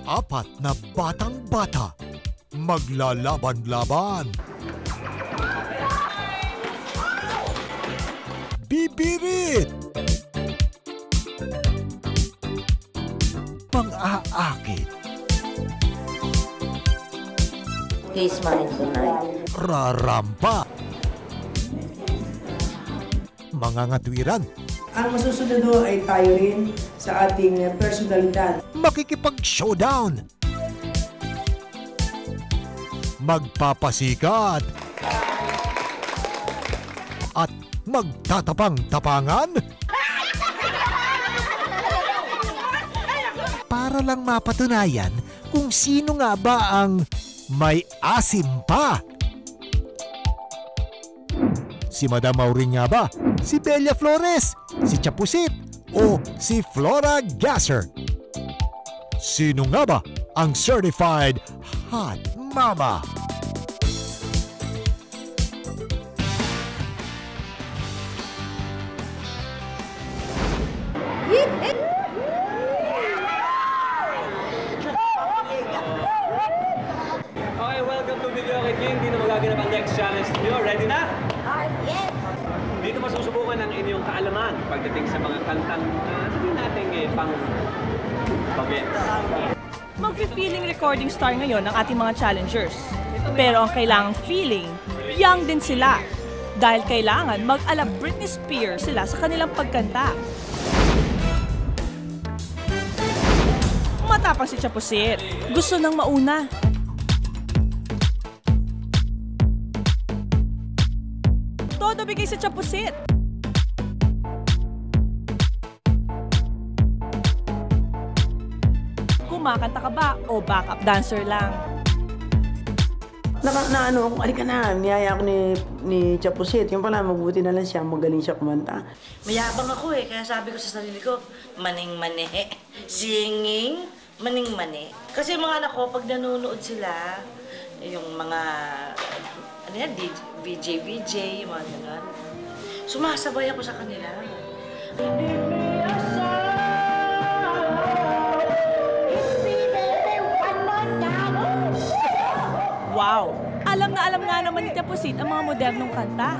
apat na batang-bata maglalaban-laban. Bibirit! Pang-aakit. He's mine tonight. Rarampa. Mangangatwiran. Ang masusunod do ay tayo rin sa ating personalidad. Makikipag-showdown. Magpapasikat. At magtatapang-tapangan. Para lang mapatunayan kung sino nga ba ang may asim pa. Si Madam Auring nga ba? Si Belia Flores? Si Chapusit? O si Flora Gasser? Sino nga ba ang certified hot mama? Okay, welcome to Video Kay King. Dito magaganap ang next challenge niyo. Ready na? Yes! Dito masusubukan ang inyong kaalaman pagdating sa mga kantang sabihin natin pag-gets. Mag-feeling recording star ngayon ang ating mga challengers. Pero ang kailangang feeling, young din sila. Dahil kailangan mag-ala Britney Spears sila sa kanilang pagkanta. Matapang si Chapusit. Gusto nang mauna. Todo bigay si Chapusit. Kumakanta ka ba o backup dancer lang? Naano ako, alika na, niyaya ako ni Chapusit. Yung pala, mabuti na lang siya, magaling siya kumanta. Mayabang ako eh, kaya sabi ko sa sarili ko, maning-mani. Singing, maning-mani. Kasi mga anak ko, pag nanonood sila, yung mga, ano yan, VJ, yung mga gano'n. Sumasabay ako sa kanila. Wow! Alam nga naman ni Chapusit ang mga modernong kanta.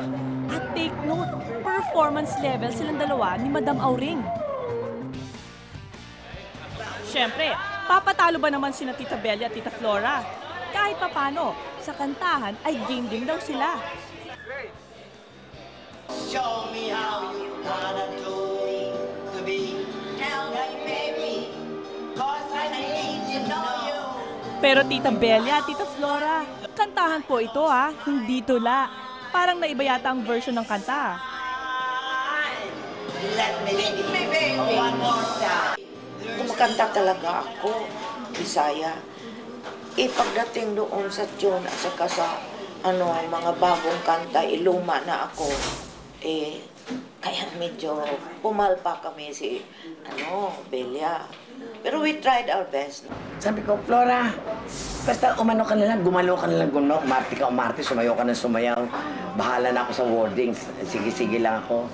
At take note, performance level silang dalawa ni Madam Auring. Siyempre, papatalo ba naman sina Tita Belia at Tita Flora? Kahit papano, sa kantahan ay game din daw sila. Show me how you wanna do me to be. Tell me, baby, 'cause I need to know you. Pero Tita Belia at Tita Flora, kantahan po ito hindi tula. Parang naiba yata ang version ng kanta. Let me baby, one more time. Kumakanta talaga ako, Bisaya. Pagdating doon sa tune at saka sa mga bagong kanta, luma na ako. Kaya medyo pumalpa kami si Belia. Pero we tried our best. Sabi ko, Flora, basta umano ka na lang, gumalo ka na lang, umarte ka, sumayaw ka na sumayaw. Bahala na ako sa wordings, sige-sige lang ako.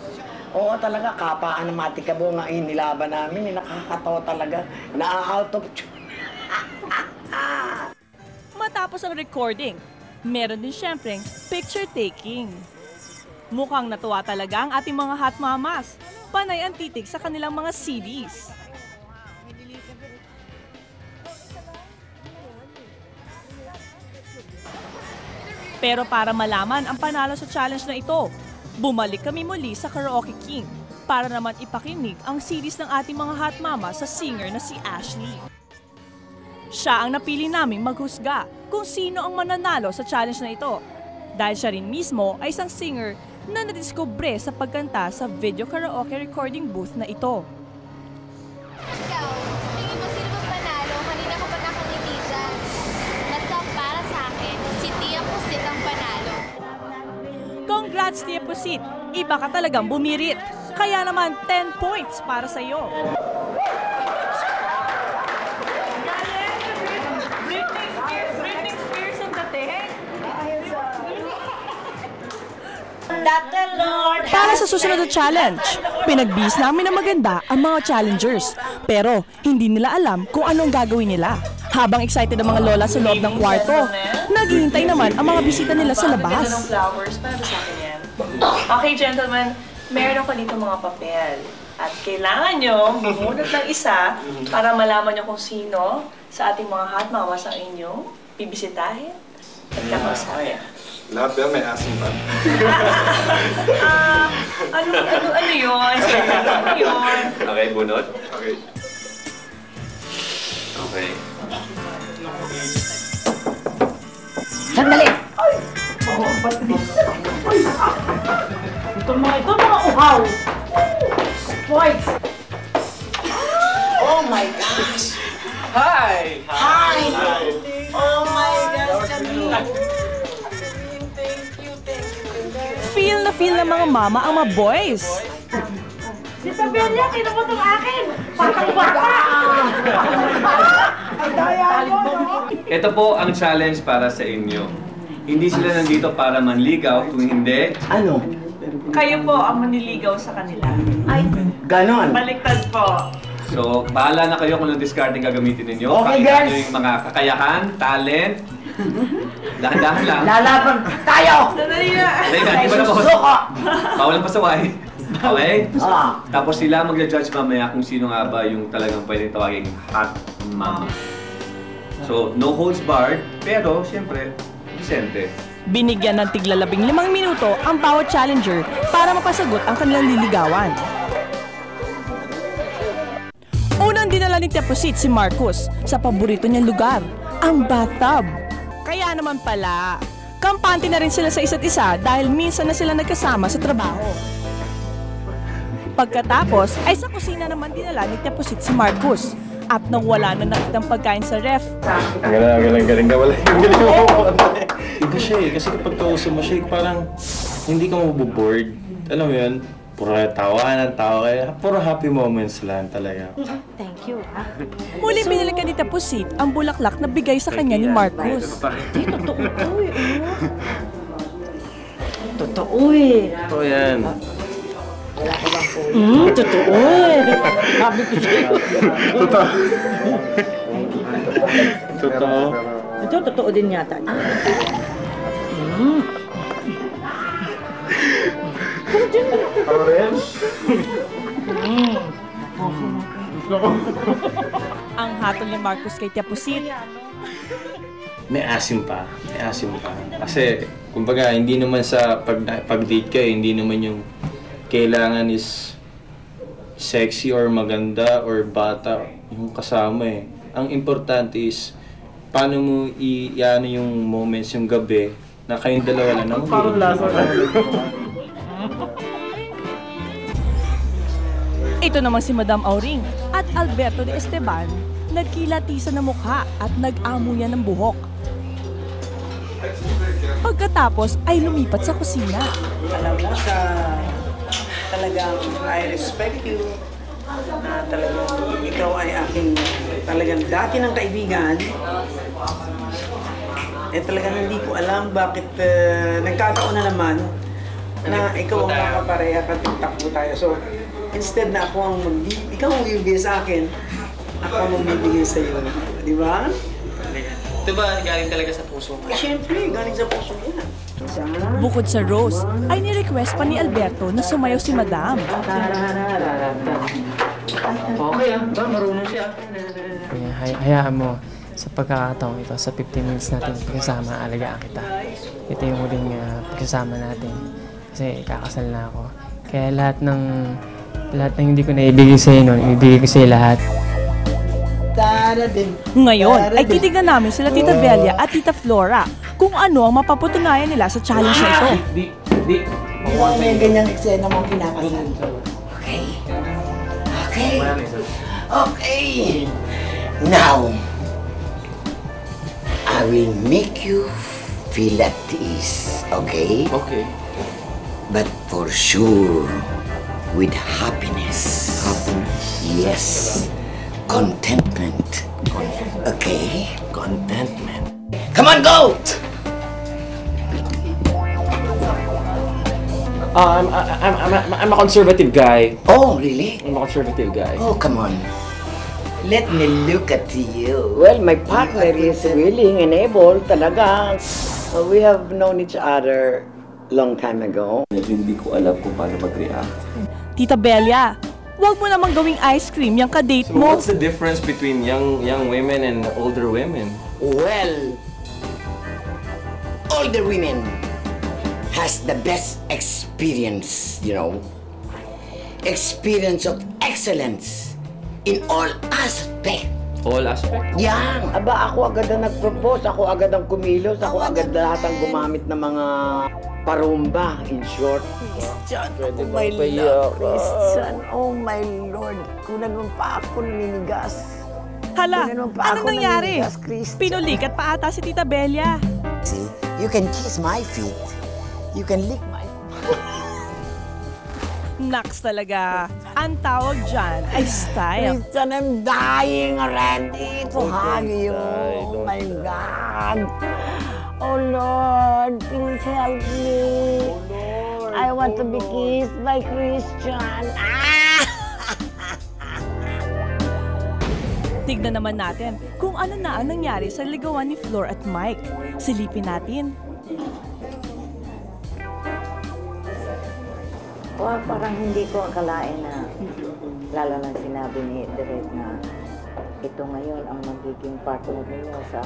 Oo talaga, kapaan ng matikabo nga nilaban namin, nakakatawa talaga, na-out of tune. Matapos ang recording, meron din syempreng picture taking. Mukhang natuwa talaga ang ating mga hot mamas. Panay ang titig sa kanilang mga CDs. Pero para malaman ang panalo sa challenge na ito, bumalik kami muli sa Karaoke King para naman ipakinig ang CDs ng ating mga hot mama sa singer na si Ashley. Siya ang napili naming maghusga kung sino ang mananalo sa challenge na ito dahil siya rin mismo ay isang singer na nadiskubre sa pagkanta sa video karaoke recording booth na ito. Ikaw, tingin mo sino ba panalo? Kanina ko pa nakangiti dyan. Basta para sa akin, si Tia Pusit ang panalo. Congrats, Tia Pusit! Iba ka talagang bumirit. Kaya naman 10 points para sa iyo. Britney Spears ang dating. Para sa susunod na challenge, pinagbihis namin na maganda ang mga challengers. Pero hindi nila alam kung anong gagawin nila. Habang excited ang mga lola sa loob ng kwarto, naghihintay naman ang mga bisita nila sa labas. Ng flowers para sa akin yan. Okay, gentlemen, meron ko dito mga papel. At kailangan nyo bumunot ng isa para malaman nyo kung sino sa ating mga hot mamas ang inyong bibisitahin at kakausapin. Lahat yan may asim pa. Ano yun? Ano yun? Okay, bunot. Okay. Okay. Sandali! Ito mga uhaw. Boys. Oh my gosh! Hi! Hi! Oh my gosh, Camille! Feel na feel ng mga mama ang mga boys. Si Sabelia, sino mo itong akin? Patang bata! Ay, daya mo, no? Ito po ang challenge para sa inyo. Hindi sila nandito para manligaw, kung hindi, Ano? Kayo po ang maniligaw sa kanila. Ay, Ganon. Baliktad po. so bahala na kayo kung anong discarding gagamitin ninyo. Okay, Pakita girls. nyo yung mga kakayahan, talent. Dahan-dahan lang. Lalaban tayo! Sandali na. Hindi na, di ba na po? Suko! Bawal ang pasaway. Okay? Ah. Tapos sila magja-judge mamaya kung sino nga ba yung talagang pwedeng tawaging hot mama. So, no holds barred, pero siyempre, decente. Binigyan ng tigla 15 minuto ang bawat challenger para mapasagot ang kanilang liligawan. Unang dinala ni Teposit si Marcus sa paborito niyang lugar, ang bathtub. Kaya naman pala, kampante na rin sila sa isa't isa dahil minsan na sila nagkasama sa trabaho. Pagkatapos ay sa kusina naman dinala ni Teposit si Marcus. At nang wala na nakitang pagkain sa ref, Galing ka wala. Galing mo. Iba siya eh. Kasi kapag kausap mo siya, parang hindi ka maboboard. Alam mo yun? Puro tawanan, tawa kaya. Puro happy moments lang talaga. Thank you, ha? muli binilikan ni Teposit ang bulaklak na bigay sa kanya ni Marcus. Totoo eh. Totoo yan. Totoo eh. Sabi ko sa'yo. Totoo. Totoo. Ito, totoo din yata. Ang hatol ni Marcus kay Teposit, May asim pa. May asim pa. Kasi, kumbaga, hindi naman sa pag-date ka, hindi naman yung kailangan is sexy or maganda or bata yung kasama eh. Ang importante is, paano mo i-ano yung moments, yung gabi, na kayong dalawa lang nang ito namang si Madam Auring at Alberto de Esteban, nagkilatisan ng mukha at nag-amuyan ng buhok. Pagkatapos ay lumipat sa kusina. Alam mo sa talagang I respect you na talagang ikaw ay aking talagang dati ng kaibigan. Eh talagang hindi ko alam bakit nagkataon na naman na ikaw ang makapareha at takbo tayo. So instead na ako ang ikaw ang bibigay sa akin, ako ang magbibigay sa iyo. Di ba? Ito ba galing talaga sa puso mo? Siyempre, galing sa puso mo yan. Bukod sa rose, ay ni-request pa ni Alberto na sumayaw si Madam. Okay ba? Marunong siya. Hayaan mo sa pagkakataong ito, sa 15 minutes natin pagkasama, alagaan kita. Ito yung huling pagkasama natin. Kasi kakasal na ako. Kaya lahat ng hindi ko naibigay sa'yo noon, ibigay ko sa'yo lahat. Ngayon ay titignan namin sila Tita Belia at Tita Flora kung ano ang mapapatunayan nila sa challenge na ito. May ganyang eksena mong pinapahinggan. Okay. Okay. Okay. Now, I will make you feel at ease, okay? Okay. But for sure, with happiness. Happiness. Yes. Contentment. Okay? Contentment. Come on, go! I'm a conservative guy. Oh, really? I'm a conservative guy. Oh, come on. Let me look at you. Well, my partner is willing and able talaga. We have known each other long time ago. Hindi ko alam kung paano mag-react. Tita Belia, huwag mo namang gawing ice cream yung ka-date So mo. what's the difference between young women and older women? Well, older women has the best experience, you know. Experience of excellence in all aspects. All aspects? Yan! Aba, ako agad ang nag-propose, ako agad ang kumilos, ako agad lahat ang gumamit ng mga parumba, in short. Christian, oh my Lord, Christian, oh my Lord, kunan mo pa ako naninigas. Hala, Kunan mo pa ano ako nangyari? naninigas, Christian. Pinulikat pa ata si Tita Belia. See, you can kiss my feet, you can lick my... Naks talaga. Ang tawag dyan ay style. Christian, I'm dying already to hug you. Oh my God. Oh Lord, please help me. I want to be kissed by Christian. Tignan naman natin kung ano na ang nangyari sa ligawan ni Flor at Mike. Silipin natin. Parang hindi ko akalain na, lalo na sinabi ni Direk na ito ngayon ang magiging partner ninyo sa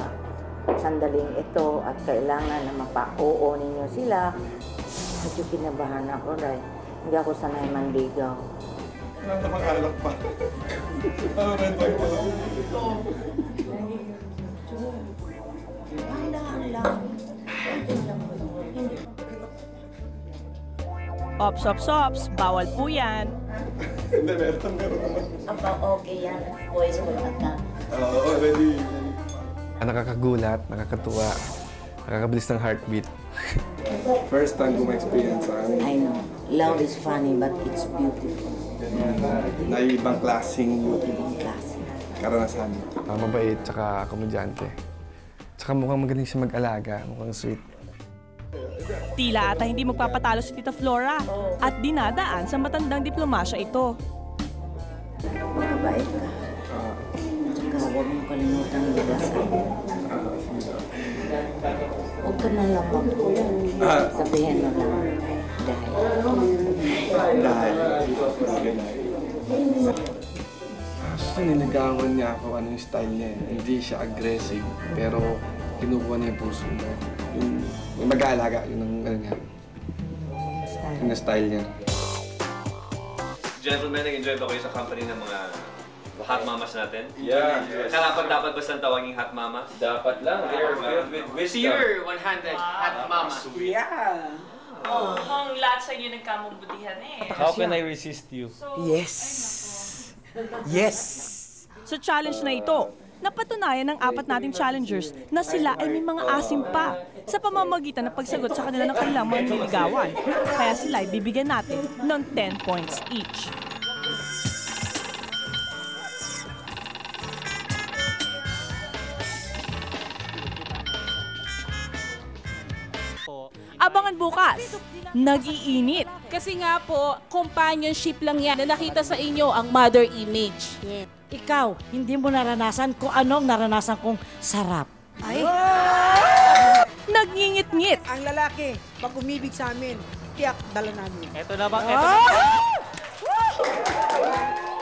sandaling ito at kailangan na mapa-oo ninyo sila. Medyo kinabahan ako dahil hindi ako sanay manligaw. Wala namang alak pa. Ano red wine pa lang? Ops, bawal po yan. Hindi, meron naman. Aba, okay yan. Boys, wala ka. Oo, ready. Nakakagulat, nakakatuwa, nakakabilis ng heartbeat. First time ko ma-experience sa amin. I know. Love is funny, but it's beautiful. Na yung ibang klaseng karanasan. Mabait, tsaka komedyante. Tsaka mukhang magaling siya mag-alaga, mukhang sweet. Tila ata hindi magpapatalo si Tita Flora at dinadaan sa matandang diplomasya ito. Magkabait ka. Tsaka huwag mong kalimutan ang dasal. Huwag ka na lang mag-ulan. Sabihin mo lang. Dahil. Niligawan niya ako ano yung style niya. Hindi siya aggressive, pero kinukuha niya yung puso mo. Yung mag-aalaga, yun ang ano niya. Yung style niya. Gentlemen, nag-enjoy ba kayo sa company ng mga hot mamas natin? Yeah. Dapat ba saan tawaging hot mama? Dapat lang. They're filled with wisdom. Pure 100 hot mama. Yeah. Mukhang lahat sa inyo nagkamabutihan eh. How can I resist you? Yes. Yes. Sa challenge na ito, napatunayan ng 4 nating challengers na sila ay may mga asim pa sa pamamagitan ng pagsagot sa kanila ng kanilang mga nililigawan. Kaya sila ay bibigyan natin ng 10 points each. Abangan bukas, nag-iinit. Kasi nga po, companionship lang yan na nakita sa inyo ang mother image. Ikaw, hindi mo naranasan kung anong naranasan kong sarap. Ay! Nagngingit-ngit. Ang lalaki, pag umibig sa amin, tiyak dala namin. Ito na ba? Ito na ba?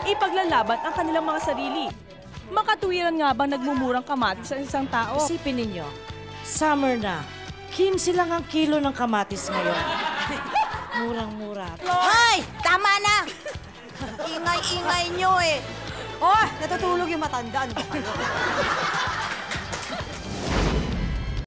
Ipaglalaban ang kanilang mga sarili. Makatuwiran nga bang nagmumurang kamatis sa isang tao? Isipin ninyo, summer na, 15 lang ang kilo ng kamatis ngayon. Murang-mura. Hoy! Tama na! Ingay-ingay nyo eh. Oh, natutulog yung matanda. Ano ba kayo?